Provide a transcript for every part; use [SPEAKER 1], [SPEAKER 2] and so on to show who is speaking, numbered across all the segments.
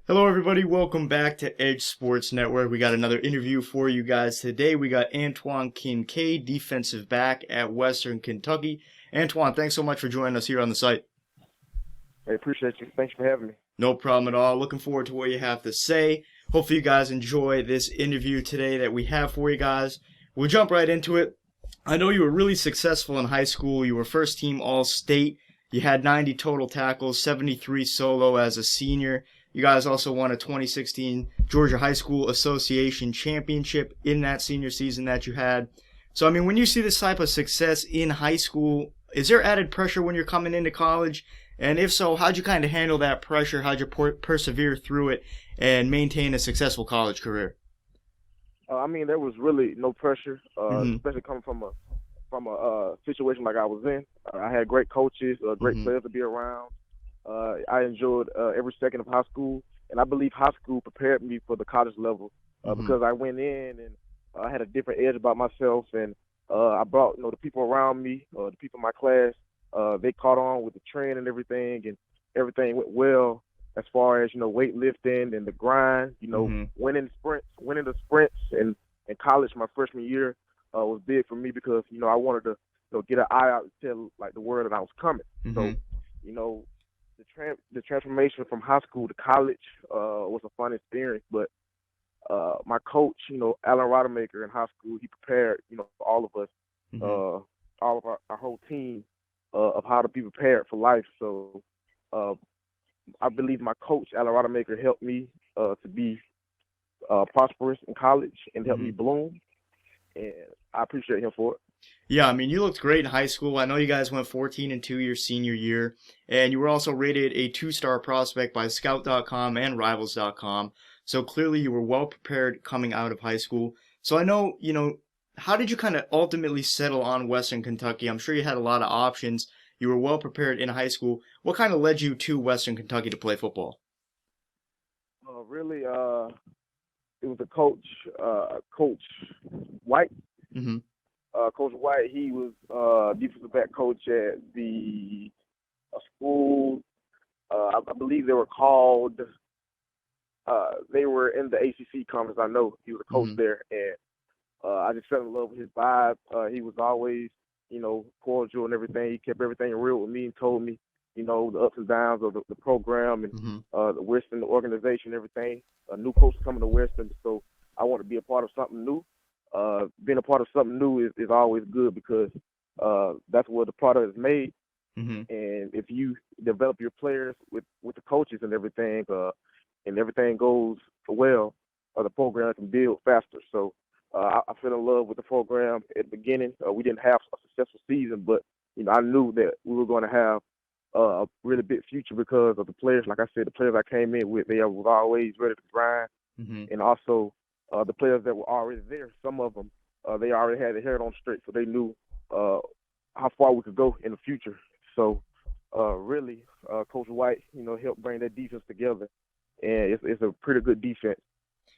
[SPEAKER 1] Hello, everybody. Welcome back to Edge Sports Network. We got another interview for you guys today. We got Antwon Kincade, defensive back at Western Kentucky. Antwon, thanks so much for joining us here on the site.
[SPEAKER 2] I appreciate you. Thanks for having me.
[SPEAKER 1] No problem at all. Looking forward to what you have to say. Hopefully, you guys enjoy this interview today that we have for you guys. We'll jump right into it. I know you were really successful in high school. You were first team All State. You had 90 total tackles, 73 solo as a senior. You guys also won a 2016 Georgia High School Association Championship in that senior season that you had. So, I mean, when you see this type of success in high school, is there added pressure when you're coming into college? And if so, how'd you kind of handle that pressure? How'd you persevere through it and maintain a successful college career?
[SPEAKER 2] There was really no pressure,
[SPEAKER 1] Mm-hmm.
[SPEAKER 2] especially coming from a situation like I was in. I had great coaches, great
[SPEAKER 1] Mm-hmm.
[SPEAKER 2] players to be around. I enjoyed every second of high school, and I believe high school prepared me for the college level
[SPEAKER 1] Mm-hmm.
[SPEAKER 2] because I went in and I had a different edge about myself, and I brought the people around me, the people in my class. They caught on with the trend and everything went well as far as weightlifting and the grind.
[SPEAKER 1] Mm-hmm.
[SPEAKER 2] Winning the sprints in college my freshman year was big for me because I wanted to get an eye out and tell like the world that I was coming.
[SPEAKER 1] Mm-hmm.
[SPEAKER 2] So you know the transformation from high school to college was a fun experience. But my coach, Alan Rodemaker in high school, he prepared for all of us,
[SPEAKER 1] Mm-hmm.
[SPEAKER 2] all of our whole team of how to be prepared for life. So uh, I believe my coach, Alan Rodemaker, helped me to be prosperous in college and helped
[SPEAKER 1] Mm-hmm.
[SPEAKER 2] me bloom. And I appreciate him for it.
[SPEAKER 1] Yeah, I mean, you looked great in high school. I know you guys went 14-2 your senior year, and you were also rated a two-star prospect by Scout.com and Rivals.com. So clearly you were well prepared coming out of high school. So I know, how did you kind of ultimately settle on Western Kentucky? I'm sure you had a lot of options. You were well prepared in high school. What kind of led you to Western Kentucky to play football?
[SPEAKER 2] Really, it was a coach, Coach White.
[SPEAKER 1] Mm-hmm.
[SPEAKER 2] Coach White, he was defensive back coach at the school. I believe they were called. They were in the ACC conference. I know he was a coach
[SPEAKER 1] Mm-hmm.
[SPEAKER 2] there, and I just fell in love with his vibe. He was always, cordial and everything. He kept everything real with me and told me, the ups and downs of the program and
[SPEAKER 1] Mm-hmm.
[SPEAKER 2] the Western, the organization, everything. A new coach coming to Western, so I want to be a part of something new. Being a part of something new is always good because that's where the product is made.
[SPEAKER 1] Mm-hmm.
[SPEAKER 2] And if you develop your players with the coaches and everything goes well, the program can build faster. So I fell in love with the program at the beginning. We didn't have a successful season, but I knew that we were going to have a really big future because of the players. Like I said, the players I came in with, they were always ready to grind,
[SPEAKER 1] Mm-hmm.
[SPEAKER 2] and also the players that were already there. Some of them they already had their head on straight, so they knew uh, how far we could go in the future. So really, Coach White, helped bring that defense together, and it's a pretty good defense.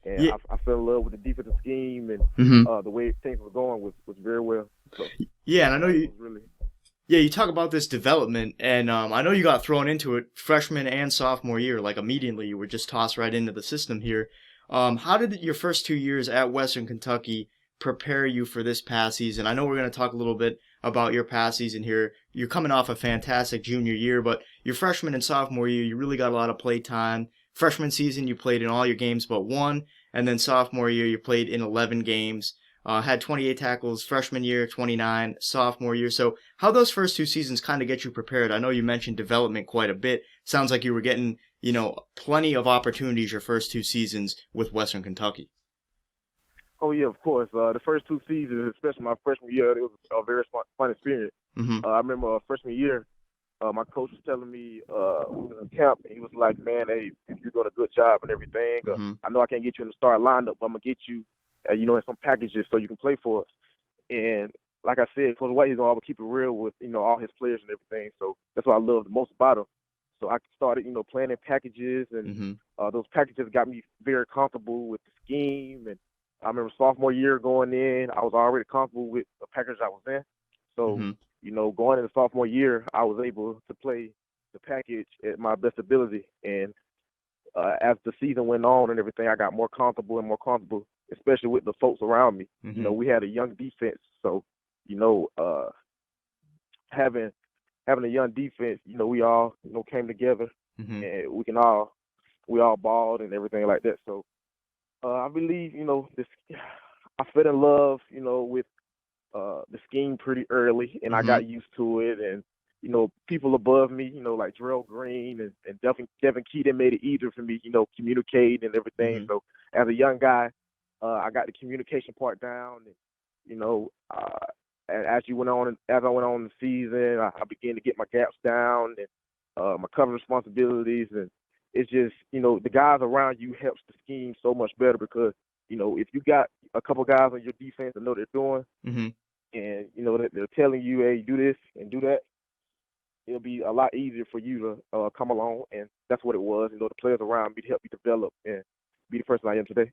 [SPEAKER 2] And
[SPEAKER 1] Yeah.
[SPEAKER 2] I fell in love with the defensive scheme and
[SPEAKER 1] Mm-hmm.
[SPEAKER 2] the way things were going was very well. So
[SPEAKER 1] Yeah, and I know
[SPEAKER 2] it
[SPEAKER 1] you.
[SPEAKER 2] was really
[SPEAKER 1] Yeah, you talk about this development, and I know you got thrown into it freshman and sophomore year. Like immediately, you were just tossed right into the system here. How did your first 2 years at Western Kentucky prepare you for this past season? I know we're going to talk a little bit about your past season here. You're coming off a fantastic junior year, but your freshman and sophomore year, you really got a lot of play time. Freshman season, you played in all your games but one, and then sophomore year, you played in 11 games. Had 28 tackles freshman year, 29 sophomore year. So how those first two seasons kind of get you prepared? I know you mentioned development quite a bit. Sounds like you were getting, plenty of opportunities your first two seasons with Western Kentucky.
[SPEAKER 2] oh yeah, of course. The first two seasons, especially my freshman year, it was a very fun experience.
[SPEAKER 1] Mm-hmm.
[SPEAKER 2] I remember freshman year, my coach was telling me we was in camp, and he was like, "Man, hey, if you're doing a good job and everything,
[SPEAKER 1] Mm-hmm.
[SPEAKER 2] I know I can't get you in the start lineup, but I'm gonna get you, in some packages so you can play for us." And like I said, Coach White, he's gonna always keep it real with all his players and everything. So that's what I love the most about him. So I started, playing in packages, and
[SPEAKER 1] Mm-hmm.
[SPEAKER 2] those packages got me very comfortable with the scheme. And I remember sophomore year going in, I was already comfortable with the package I was in. So
[SPEAKER 1] Mm-hmm.
[SPEAKER 2] going into sophomore year, I was able to play the package at my best ability, and as the season went on and everything, I got more comfortable and more comfortable, especially with the folks around me. We had a young defense, so you know, having a young defense, we all came together and we all balled and everything like that. So I believe this. I fell in love, with the scheme pretty early, and I got used to it. And people above me, like Drell Green and Devin Keaton made it easier for me, communicating and everything. So as a young guy, I got the communication part down, and and as I went on in the season, I began to get my gaps down and my cover responsibilities, and it's just the guys around you helps the scheme so much better because if you got a couple guys on your defense that know what they're doing, and they're telling you, hey, do this and do that, it'll be a lot easier for you to come along, and that's what it was. The players around me to help me develop and be the person I am today.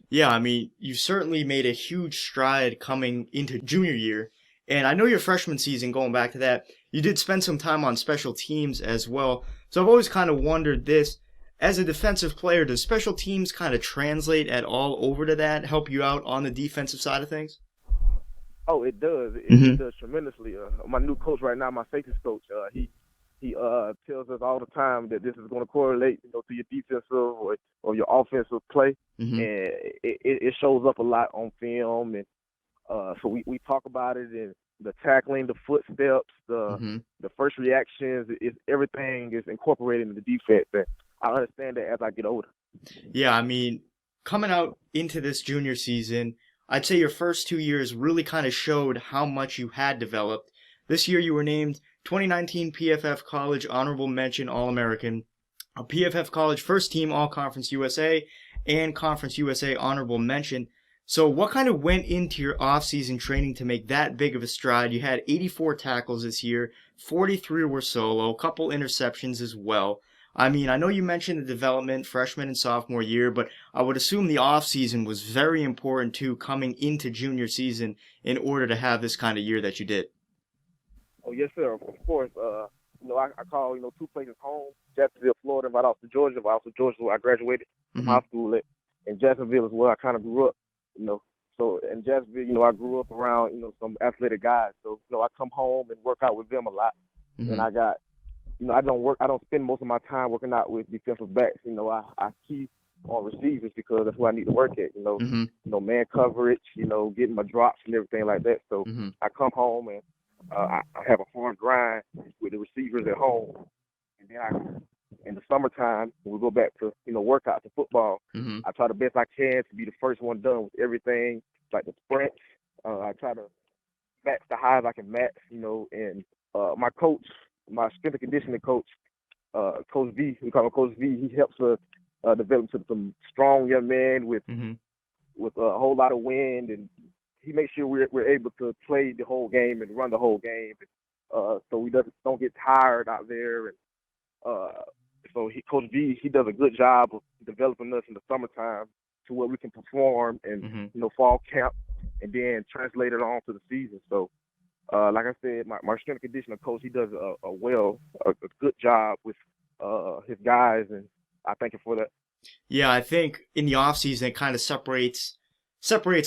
[SPEAKER 1] Yeah, I mean, you certainly made a huge stride coming into junior year. And I know your freshman season, going back to that, you did spend some time on special teams as well. So I've always kind of wondered this. As a defensive player, does special teams kind of translate at all over to that, help you out on the defensive side of things?
[SPEAKER 2] Oh, it does. It does tremendously. My new coach right now, my safeties coach, he tells us all the time that this is going to correlate, to your defensive or your offensive play, and it shows up a lot on film. And so we talk about it, and the tackling, the footsteps, the first reactions, everything is incorporated in the defense. And I understand that as I get older.
[SPEAKER 1] Yeah, I mean, coming out into this junior season, I'd say your first 2 years really kind of showed how much you had developed. This year you were named 2019 PFF College Honorable Mention All-American, a PFF College First Team All-Conference USA, and Conference USA Honorable Mention. So what kind of went into your off-season training to make that big of a stride? You had 84 tackles this year, 43 were solo, a couple interceptions as well. I mean, I know you mentioned the development freshman and sophomore year, but I would assume the off-season was very important too, coming into junior season in order to have this kind of year that you did.
[SPEAKER 2] Oh, yes, sir. Of course. I call, two places home, Jacksonville, Florida, and right off to Georgia. Right off to Georgia, where I graduated from high school at. And Jacksonville is where I kind of grew up, So in Jacksonville, I grew up around, some athletic guys. So, I come home and work out with them a lot. And I got, I don't spend most of my time working out with defensive backs. I keep on receivers because that's what I need to work at, man coverage, getting my drops and everything like that. So I come home and I have a hard grind with the receivers at home. And then in the summertime, when we go back to, workouts and football, I try the best I can to be the first one done with everything, like the sprints. I try to match the highs I can match, and my coach, my strength and conditioning coach, Coach V, we call him Coach V, he helps us develop some strong young men with a whole lot of wind, and he makes sure we're able to play the whole game and run the whole game, so we don't get tired out there. And Coach V, he does a good job of developing us in the summertime to where we can perform in fall camp and then translate it on to the season. So like I said, my strength and conditioning coach, he does a good job with his guys, and I thank him for that.
[SPEAKER 1] Yeah, I think in the offseason it kind of separates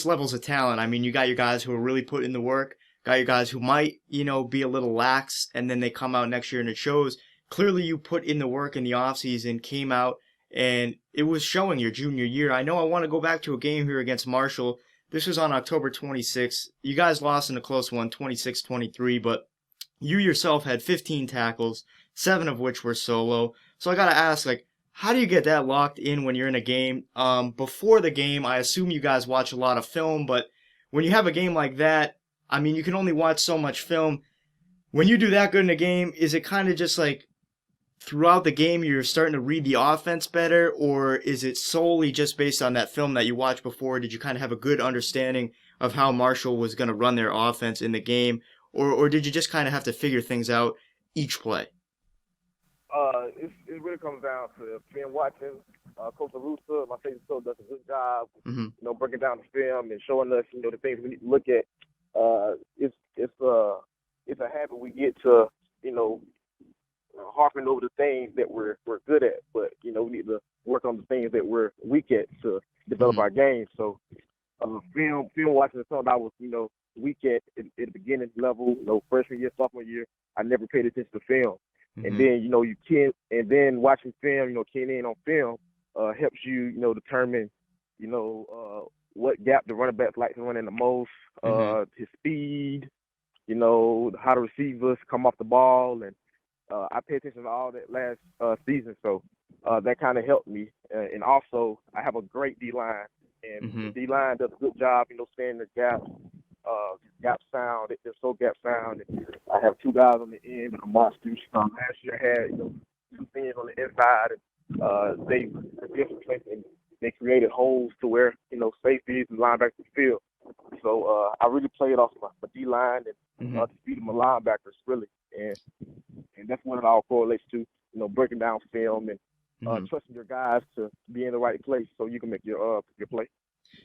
[SPEAKER 1] levels of talent. I mean, you got your guys who are really putting in the work, got your guys who might, be a little lax, and then they come out next year and it shows. Clearly you put in the work in the offseason, came out, and it was showing your junior year. I know I want to go back to a game here against Marshall. This was on October 26th. You guys lost in a close one, 26-23, but you yourself had 15 tackles, 7 of which were solo. So I got to ask, how do you get that locked in when you're in a game? Before the game, I assume you guys watch a lot of film, but when you have a game like that, I mean, you can only watch so much film. When you do that good in a game, is it kind of just throughout the game you're starting to read the offense better, or is it solely just based on that film that you watched before? Did you kind of have a good understanding of how Marshall was going to run their offense in the game, or did you just kind of have to figure things out each play?
[SPEAKER 2] It really comes down to film watching. Coach Arusa, my favorite coach, does a good job, breaking down the film and showing us, the things we need to look at. It's a habit we get to, harping over the things that we're good at, but we need to work on the things that we're weak at to develop our game. So film watching is something I was, weak at the beginning level, freshman year, sophomore year. I never paid attention to film. And then, and then watching film, keying in on film helps you, determine, what gap the running backs like to run in the most, his speed, how the receivers come off the ball. And I pay attention to all that last season. So that kind of helped me. And also, I have a great D-line. And the D-line does a good job, staying in the gap sound. They're so gap sound. And I have two guys on the end that are monsters. Last year I had, two things on the inside. And they and they created holes to where, safeties and linebackers could field. So I really played off my D-line and the speed of my linebackers, really. And that's what it all correlates to, breaking down film and trusting your guys to be in the right place so you can make your play.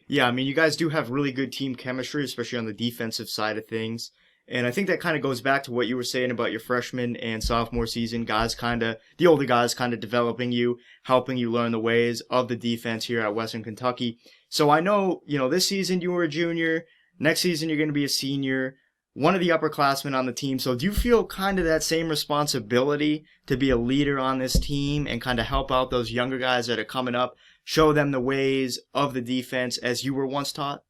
[SPEAKER 1] Yeah, I mean, you guys do have really good team chemistry, especially on the defensive side of things. And I think that kind of goes back to what you were saying about your freshman and sophomore season, the older guys kind of developing you, helping you learn the ways of the defense here at Western Kentucky. So I know, this season you were a junior, next season you're going to be a senior, one of the upperclassmen on the team. So do you feel kind of that same responsibility to be a leader on this team and kind of help out those younger guys that are coming up, show them the ways of the defense as you were once taught?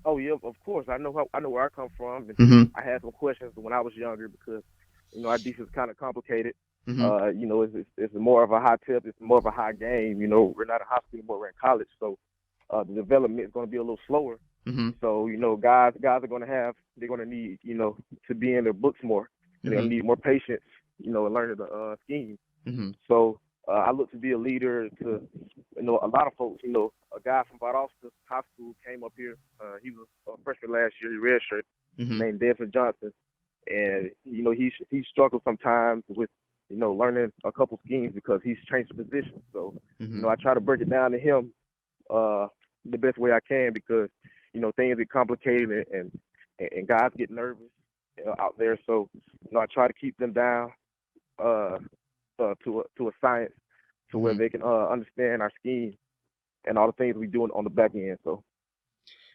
[SPEAKER 2] Oh yeah, of course. I know where I come from. And I had some questions when I was younger because, our defense is kind of complicated. It's more of a high tip. It's more of a high game. We're not in high school anymore. We're in college, so the development is going to be a little slower. So guys are going to need to be in their books more. They're going to need more patience. And learning the scheme. So I look to be a leader to, a lot of folks. A guy from Valdosta High School came up here. He was a freshman last year. He redshirted, named Desmond Johnson, and he struggled sometimes with learning a couple schemes because he's changed positions. So I try to break it down to him the best way I can because things get complicated and guys get nervous out there. So I try to keep them down to a science to where they can understand our scheme and all the things we do on the back end. So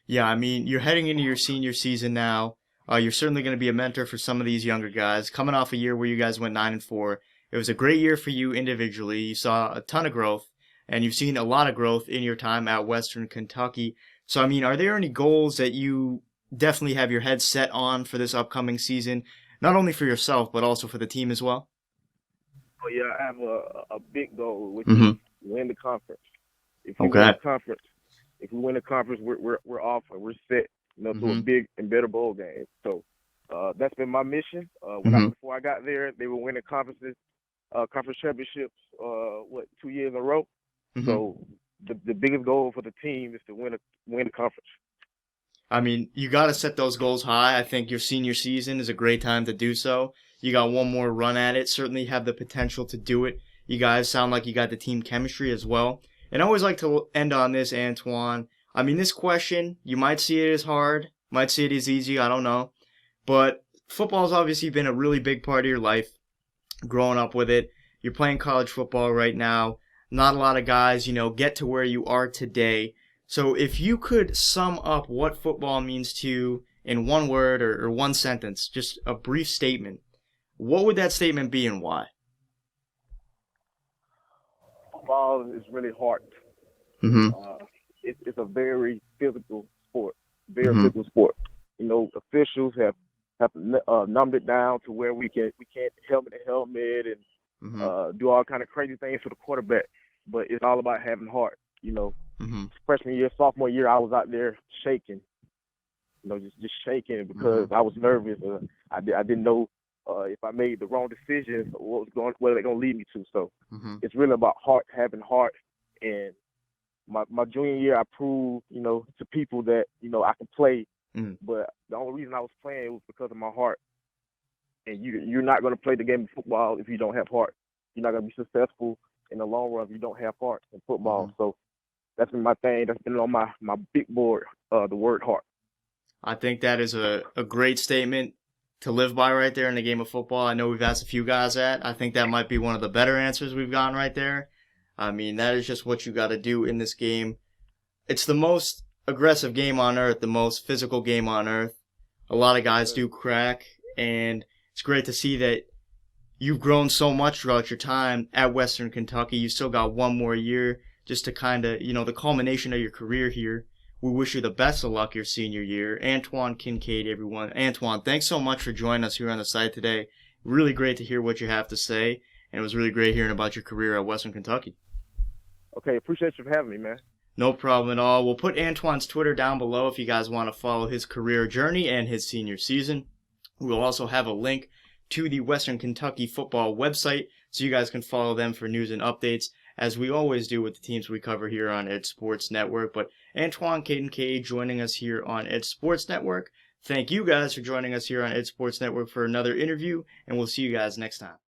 [SPEAKER 1] yeah, I mean, you're heading into your senior season now. You're certainly going to be a mentor for some of these younger guys. Coming off a year where you guys went 9-4, it was a great year for you individually. You saw a ton of growth, and you've seen a lot of growth in your time at Western Kentucky. So, I mean, are there any goals that you definitely have your head set on for this upcoming season, not only for yourself, but also for the team as well?
[SPEAKER 2] Oh, yeah, I have a big goal, which is win the conference. If we win the conference, we're off and we're set, to a big and better bowl game. So that's been my mission. Before I got there, they were winning conference championships, 2 years in a row. So the biggest goal for the team is to win the conference.
[SPEAKER 1] I mean, you got to set those goals high. I think your senior season is a great time to do so. You got one more run at it. Certainly have the potential to do it. You guys sound like you got the team chemistry as well. And I always like to end on this, Antwon. I mean, this question, you might see it as hard, might see it as easy, I don't know. But football's obviously been a really big part of your life, growing up with it. You're playing college football right now. Not a lot of guys, get to where you are today. So if you could sum up what football means to you in one word or one sentence, just a brief statement, what would that statement be and why?
[SPEAKER 2] Football is really hard. It's a very physical sport. Physical sport. Officials have numbed it down to where we can't helmet to helmet and do all kind of crazy things for the quarterback. But it's all about having heart. Freshman year, sophomore year, I was out there shaking. Just shaking because I was nervous. I didn't know if I made the wrong decision, where they're gonna lead me to. So it's really about heart, having heart. And my junior year, I proved, to people that I can play. But the only reason I was playing was because of my heart. And you're not gonna play the game of football if you don't have heart. You're not gonna be successful in the long run if you don't have heart in football. So that's been my thing. That's been on my big board. The word heart.
[SPEAKER 1] I think that is a great statement to live by right there in the game of football. I know we've asked a few guys that. I think that might be one of the better answers we've gotten right there. I mean, that is just what you got to do in this game. It's the most aggressive game on earth, the most physical game on earth. A lot of guys do crack, and it's great to see that you've grown so much throughout your time at Western Kentucky. You still got one more year just to kind of, the culmination of your career here. We wish you the best of luck your senior year. Antwon Kincade, everyone. Antwon, thanks so much for joining us here on the site today. Really great to hear what you have to say, and it was really great hearing about your career at Western Kentucky.
[SPEAKER 2] Okay, appreciate you for having me, man.
[SPEAKER 1] No problem at all. We'll put Antwon's Twitter down below if you guys want to follow his career journey and his senior season. We'll also have a link to the Western Kentucky football website so you guys can follow them for news and updates, as we always do with the teams we cover here on Edge Sports Network. But Antwon Kincade joining us here on Edge Sports Network. Thank you guys for joining us here on Edge Sports Network for another interview, and we'll see you guys next time.